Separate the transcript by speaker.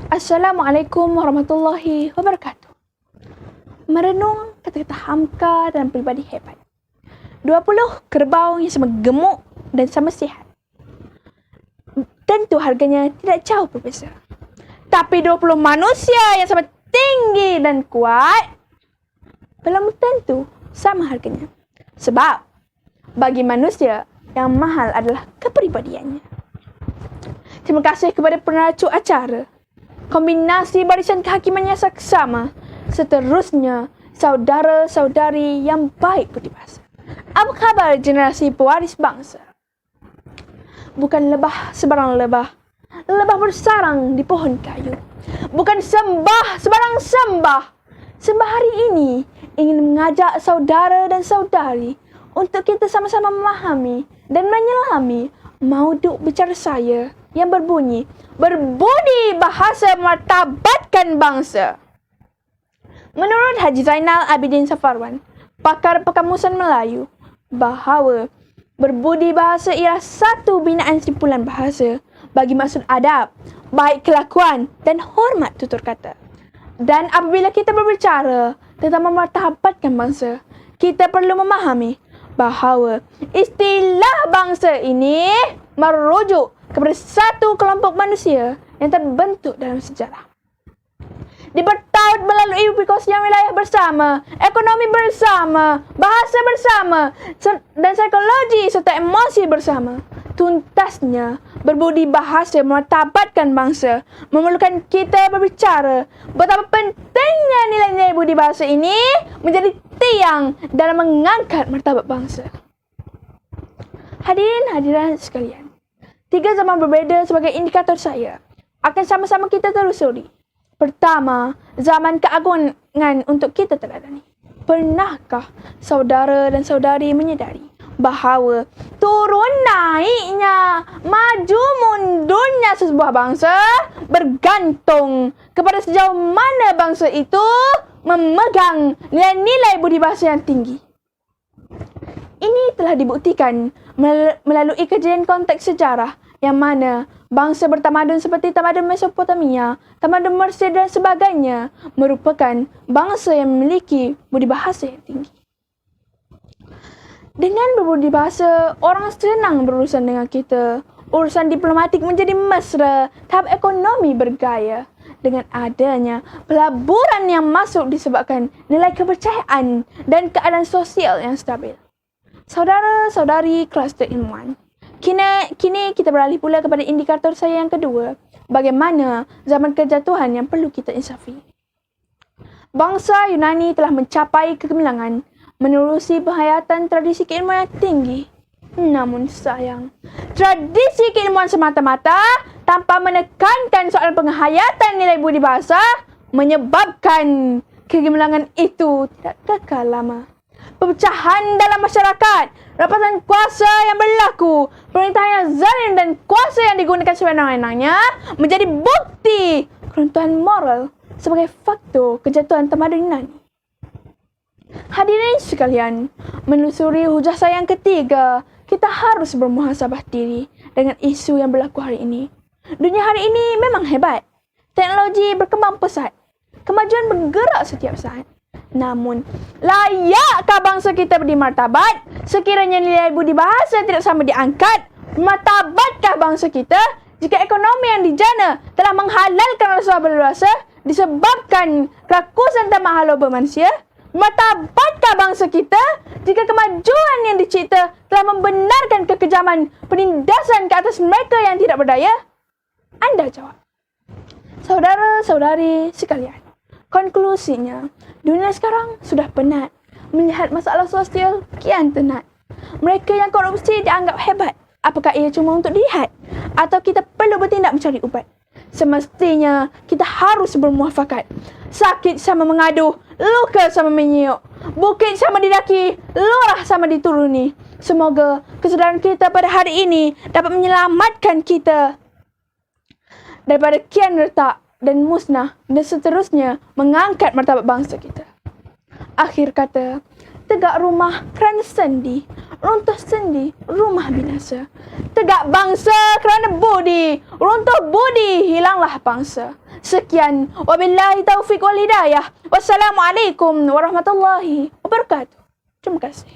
Speaker 1: Assalamualaikum warahmatullahi wabarakatuh. Merenung kata-kata hamka dan pribadi hebat. 20 kerbau yang sama gemuk dan sama sihat. Tentu harganya tidak jauh berbeza. Tapi 20 manusia yang sama tinggi dan kuat belum tentu sama harganya. Sebab bagi manusia yang mahal adalah kepribadiannya. Terima kasih kepada peneracu acara. Kombinasi barisan kehakiman yang saksama. Seterusnya, saudara-saudari yang baik budi bahasa. Apa khabar generasi pewaris bangsa? Bukan lebah sebarang lebah. Lebah bersarang di pohon kayu. Bukan sembah sebarang sembah. Sembah hari ini ingin mengajak saudara dan saudari untuk kita sama-sama memahami dan menyelami mauduk bicara saya yang berbunyi, berbudi bahasa martabatkan bangsa. Menurut Haji Zainal Abidin Safarwan, pakar Pekamusan Melayu, bahawa berbudi bahasa ialah satu binaan simpulan bahasa bagi maksud adab, baik kelakuan dan hormat tutur kata. Dan apabila kita berbicara tentang memartabatkan bangsa, kita perlu memahami bahawa istilah bangsa ini merujuk kepada satu kelompok manusia yang terbentuk dalam sejarah. Dibertaut melalui perkongsian wilayah bersama, ekonomi bersama, bahasa bersama, dan psikologi serta emosi bersama. Tuntasnya, berbudi bahasa memartabatkan bangsa memerlukan kita berbicara betapa pentingnya nilai-nilai budi bahasa ini menjadi tiang dalam mengangkat martabat bangsa. Hadirin hadirat sekalian, 3 zaman berbeza sebagai indikator saya akan sama-sama kita telusuri. Pertama, zaman keagungan untuk kita teladani. Pernahkah saudara dan saudari menyedari bahawa turun naiknya, maju mundurnya sebuah bangsa bergantung kepada sejauh mana bangsa itu memegang nilai-nilai budi bahasa yang tinggi. Ini telah dibuktikan melalui kajian konteks sejarah yang mana bangsa bertamadun seperti tamadun Mesopotamia, tamadun Mesir dan sebagainya merupakan bangsa yang memiliki budi bahasa yang tinggi. Dengan berbudi bahasa, orang senang berurusan dengan kita. Urusan diplomatik menjadi mesra, tahap ekonomi bergaya. Dengan adanya pelaburan yang masuk disebabkan nilai kepercayaan dan keadaan sosial yang stabil. Saudara-saudari kluster ilmuwan, kini kita beralih pula kepada indikator saya yang kedua. Bagaimana zaman kejatuhan yang perlu kita insafi. Bangsa Yunani telah mencapai kegemilangan menerusi penghayatan tradisi keilmuan yang tinggi. Namun sayang, tradisi keilmuan semata-mata tanpa menekankan soal penghayatan nilai budi bahasa menyebabkan kegemilangan itu tidak kekal lama. Perpecahan dalam masyarakat, rapasan kuasa yang berlaku, pemerintahan yang zalim dan kuasa yang digunakan sewenang-wenangnya menjadi bukti keruntuhan moral sebagai faktor kejatuhan tamadun Yunani. Hadirin sekalian, menelusuri hujah saya yang ketiga, kita harus bermuhasabah diri dengan isu yang berlaku hari ini. Dunia hari ini memang hebat. Teknologi berkembang pesat. Kemajuan bergerak setiap saat. Namun, layakkah bangsa kita bermartabat sekiranya nilai budi bahasa tidak sama diangkat? Martabatkah bangsa kita jika ekonomi yang dijana telah menghalalkan rasuah berluasa disebabkan kerakusan dan mahaloba manusia? Martabatkah bangsa kita jika kemajuan yang dicipta telah membenarkan kekejaman penindasan ke atas mereka yang tidak berdaya? Anda jawab. Saudara-saudari sekalian, konklusinya, dunia sekarang sudah penat melihat masalah sosial kian tenat. Mereka yang korupsi dianggap hebat. Apakah ia cuma untuk dilihat? Atau kita perlu bertindak mencari ubat? Semestinya kita harus bermuafakat. Sakit sama mengadu, luka sama menyiuk. Bukit sama didaki, lurah sama dituruni. Semoga kesedaran kita pada hari ini dapat menyelamatkan kita daripada kian retak dan musnah dan seterusnya mengangkat martabat bangsa kita. Akhir kata, tegak rumah kerana sendi, runtuh sendi, rumah binasa. Tegak bangsa kerana budi, runtuh budi, hilanglah bangsa. Sekian, wabillahi taufiq wal hidayah. Wassalamualaikum warahmatullahi wabarakatuh. Terima kasih.